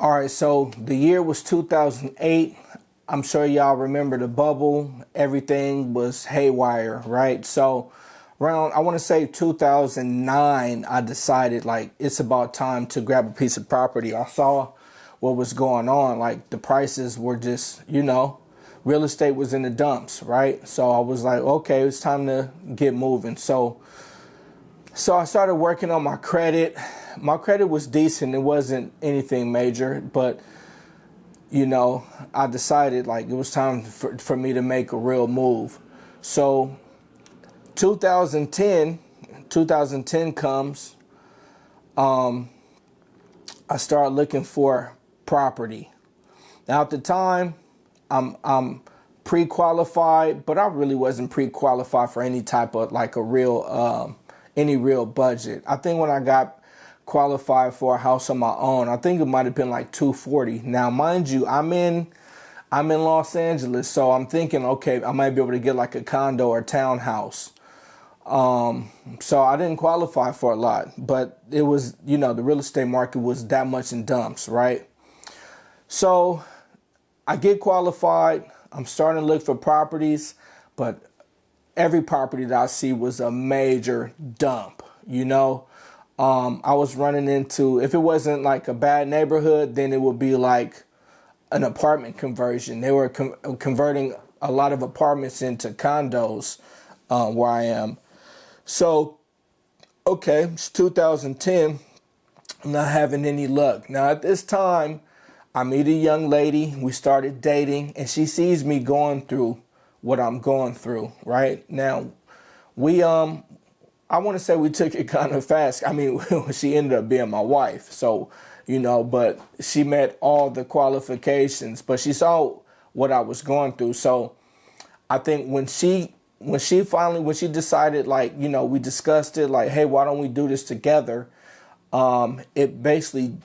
All right, so the year was 2008. I'm sure y'all remember the bubble. Everything was haywire, right? So around, I want to say 2009, I decided like it's about time to grab a piece of property. I saw what was going on. Like the prices were just, real estate was in the dumps, right? So I was like, okay, it's time to get moving. So I started working on my credit. My credit was decent. It wasn't anything major, but I decided like it was time for me to make a real move. So 2010 comes. I started looking for property. Now at the time, I'm pre-qualified, but I really wasn't pre-qualified for any type of like any real budget. I think when I got qualified for a house on my own, I think it might have been like 240. Now, mind you, I'm in Los Angeles, so I'm thinking, okay, I might be able to get like a condo or townhouse. So I didn't qualify for a lot, but it was, the real estate market was that much in dumps, right? So I get qualified. I'm starting to look for properties, but every property that I see was a major dump, I was running into, if it wasn't like a bad neighborhood, then it would be like an apartment conversion. They were converting a lot of apartments into condos where I am. So, okay, it's 2010. I'm not having any luck. Now, at this time, I meet a young lady. We started dating, and she sees me going through what I'm going through, right? Now, I want to say we took it kind of fast. I mean, she ended up being my wife. So, but she met all the qualifications, but she saw what I was going through. So I think when she decided, like, we discussed it, like, hey, why don't we do this together? It basically,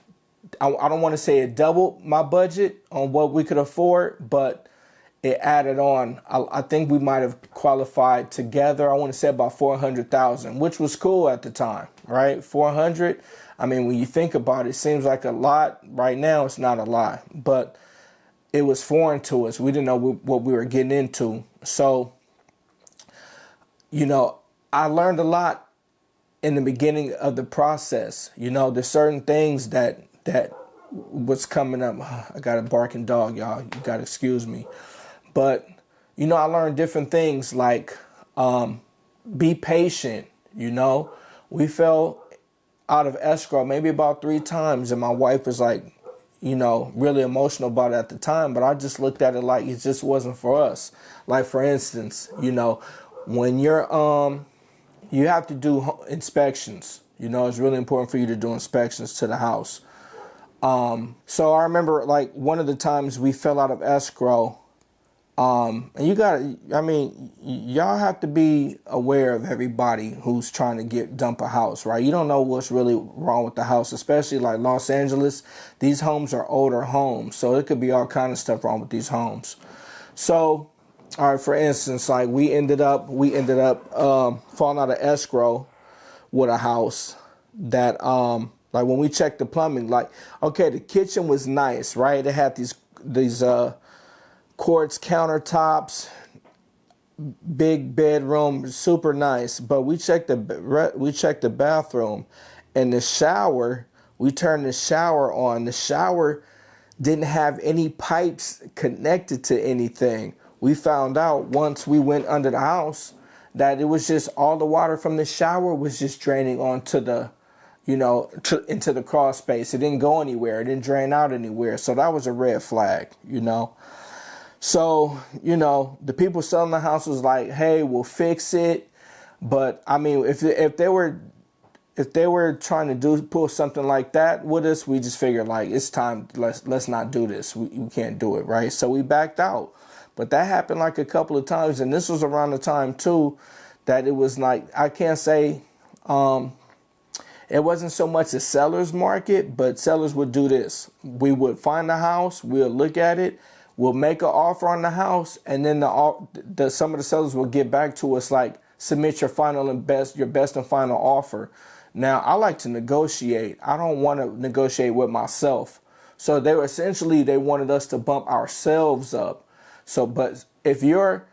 I don't want to say it doubled my budget on what we could afford, but it added on. I think we might have qualified together. I want to say about $400,000, which was cool at the time, right? 400. I mean, when you think about it, it seems like a lot. Right now, it's not a lot, but it was foreign to us. We didn't know what we were getting into. So, I learned a lot in the beginning of the process. There's certain things that was coming up. I got a barking dog, y'all. You got to excuse me. But, I learned different things like be patient, We fell out of escrow maybe about 3 times, and my wife was like, really emotional about it at the time. But I just looked at it like it just wasn't for us. Like, for instance, when you're, you have to do inspections. It's really important for you to do inspections to the house. So I remember like one of the times we fell out of escrow. And y'all have to be aware of everybody who's trying to dump a house, right? You don't know what's really wrong with the house, especially like Los Angeles. These homes are older homes, so it could be all kind of stuff wrong with these homes. So, all right, for instance, like we ended up falling out of escrow with a house that, like when we checked the plumbing, like, okay, the kitchen was nice, right? It had these quartz countertops, big bedroom, super nice. But we checked the bathroom, and the shower. We turned the shower on. The shower didn't have any pipes connected to anything. We found out once we went under the house that it was just all the water from the shower was just draining onto the, into the crawl space. It didn't go anywhere. It didn't drain out anywhere. So that was a red flag, So, the people selling the house was like, hey, we'll fix it. But I mean, if they were trying to pull something like that with us, we just figured like it's time, let's not do this. We can't do it, right? So we backed out. But that happened like a couple of times, and this was around the time too that it was like, I can't say it wasn't so much a seller's market, but sellers would do this. We would find a house, we'll look at it, we'll make an offer on the house, and then some of the sellers will get back to us like, submit your best and final offer. Now, I like to negotiate. I don't want to negotiate with myself. So they were essentially, they wanted us to bump ourselves up. So, but if you're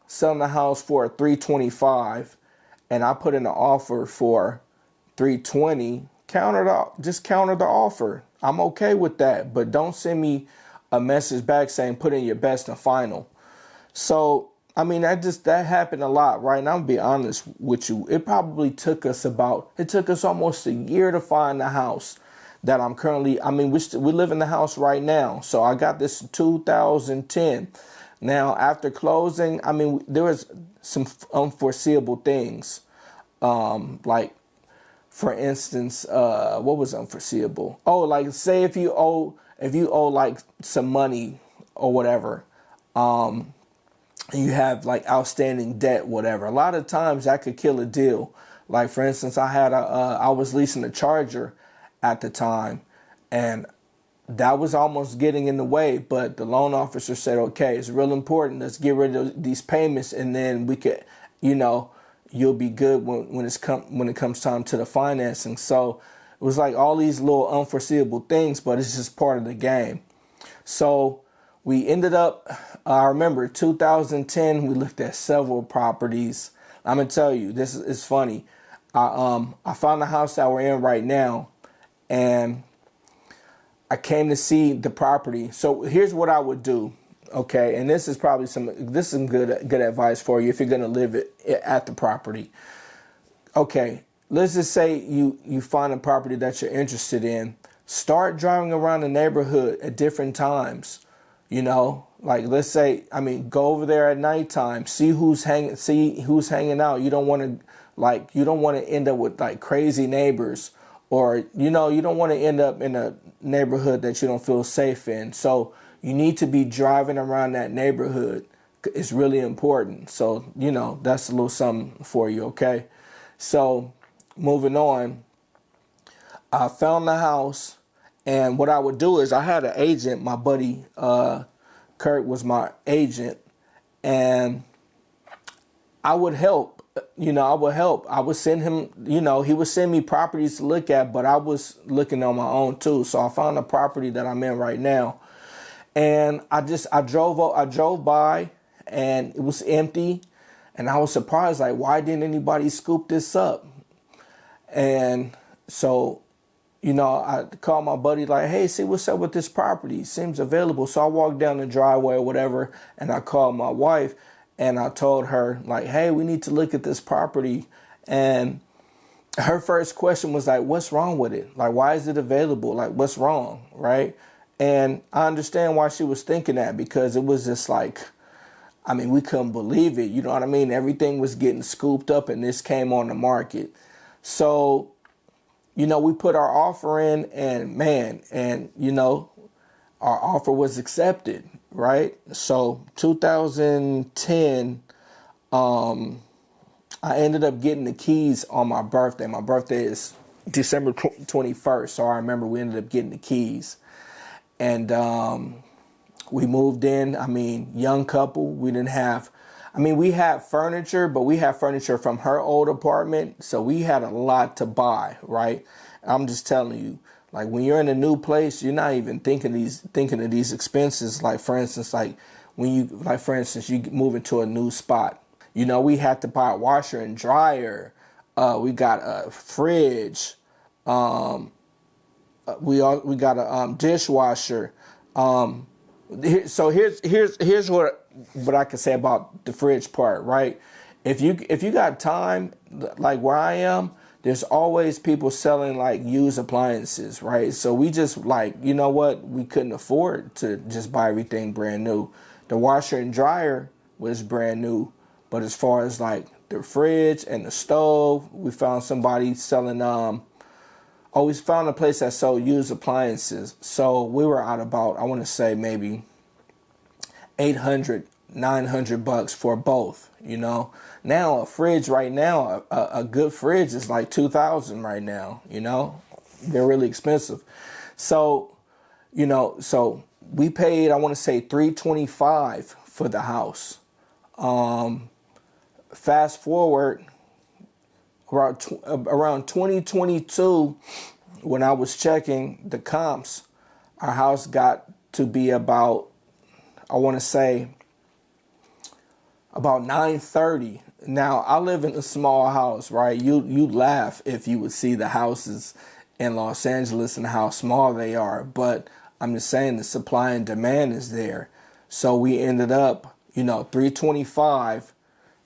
selling the house for 325 and I put in an offer for 320, just counter the offer. I'm okay with that, but don't send me a message back saying put in your best and final. So, I mean, that happened a lot, right? And I'm gonna be honest with you. It probably took us almost a year to find the house that I'm currently, I mean, we live in the house right now. So I got this in 2010. Now, after closing, I mean, there was some unforeseeable things. Like, for instance, what was unforeseeable? Oh, like say if you owe like some money or whatever, and you have like outstanding debt, whatever. A lot of times that could kill a deal. Like for instance, I was leasing a Charger at the time, and that was almost getting in the way. But the loan officer said, "Okay, it's real important. Let's get rid of these payments, and then we could, you'll be good when it comes time to the financing." So it was like all these little unforeseeable things, but it's just part of the game. So we ended up, I remember 2010, we looked at several properties. I'm going to tell you, this is funny. I found the house that we're in right now, and I came to see the property. So here's what I would do. Okay. And this is probably some good advice for you if you're going to live at the property. Okay. Let's just say you find a property that you're interested in. Start driving around the neighborhood at different times. Like let's say, go over there at nighttime, see who's hanging out. You don't want to end up with like crazy neighbors, or, you don't want to end up in a neighborhood that you don't feel safe in. So you need to be driving around that neighborhood. It's really important. So, that's a little something for you. Okay. So moving on, I found the house, and what I would do is I had an agent, my buddy, Kurt was my agent, and I would help. I would send him, he would send me properties to look at, but I was looking on my own too. So I found a property that I'm in right now, and I drove by, and it was empty, and I was surprised, like, why didn't anybody scoop this up? And so, I called my buddy, like, hey, see what's up with this property? It seems available. So I walked down the driveway or whatever, and I called my wife, and I told her, like, hey, we need to look at this property. And her first question was like, what's wrong with it? Like, why is it available? Like, what's wrong? Right. And I understand why she was thinking that, because it was just like, we couldn't believe it. You know what I mean? Everything was getting scooped up, and this came on the market. So, we put our offer in, and our offer was accepted. Right. So 2010, I ended up getting the keys on my birthday. My birthday is December 21st. So I remember we ended up getting the keys, and we moved in. Young couple. We didn't have, we had furniture, but we had furniture from her old apartment. So we had a lot to buy. Right. I'm just telling you. Like when you're in a new place, you're not even thinking of these expenses. Like for instance, you move into a new spot. We had to buy a washer and dryer. We got a fridge. We got a dishwasher. So here's what I can say about the fridge part. Right, if you got time, like where I am, there's always people selling like used appliances, right? So we just we couldn't afford to just buy everything brand new. The washer and dryer was brand new, but as far as like the fridge and the stove, we found somebody selling, we found a place that sold used appliances. So we were out about, I want to say maybe $800-900 for both. Now a fridge right now, a good fridge is like $2,000 right now. They're really expensive. So so we paid, I want to say $325 for the house. Fast forward around 2022, when I was checking the comps, our house got to be about, I want to say, about 930. Now, I live in a small house, right? You'd laugh if you would see the houses in Los Angeles and how small they are. But I'm just saying the supply and demand is there. So we ended up, 325,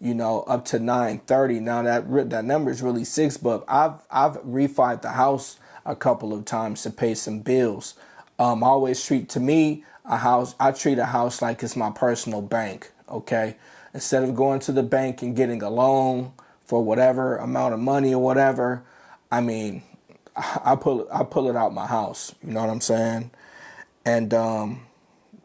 up to 930. Now that number is really six, but I've refied the house a couple of times to pay some bills. I always treat a house like it's my personal bank. Okay. Instead of going to the bank and getting a loan for whatever amount of money or whatever, I mean, I pull it out my house. You know what I'm saying? And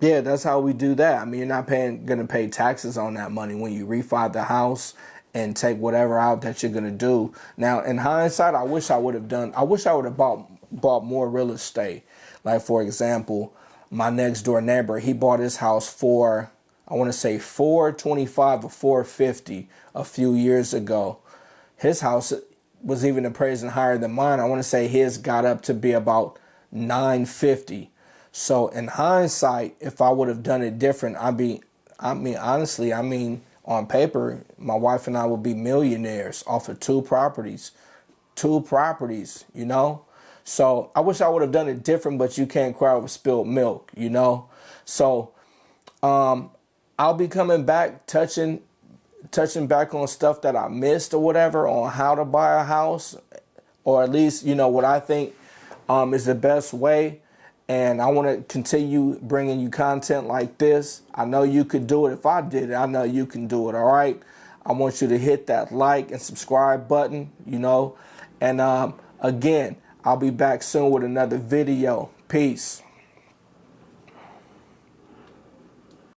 yeah, that's how we do that. I mean, you're not gonna pay taxes on that money when you refi the house and take whatever out that you're gonna do. Now, in hindsight, I wish I would have bought more real estate. Like, for example, my next door neighbor, he bought his house for, I want to say, $425 or $450 a few years ago. His house was even appraising higher than mine. I want to say his got up to be about $950. So in hindsight, if I would have done it different, honestly, on paper, my wife and I would be millionaires off of two properties, So I wish I would have done it different, but you can't cry over spilled milk, So I'll be coming back, touching back on stuff that I missed or whatever on how to buy a house, or at least, what I think is the best way. And I want to continue bringing you content like this. I know you could do it. If I did it, I know you can do it. All right. I want you to hit that like and subscribe button, And again, I'll be back soon with another video. Peace.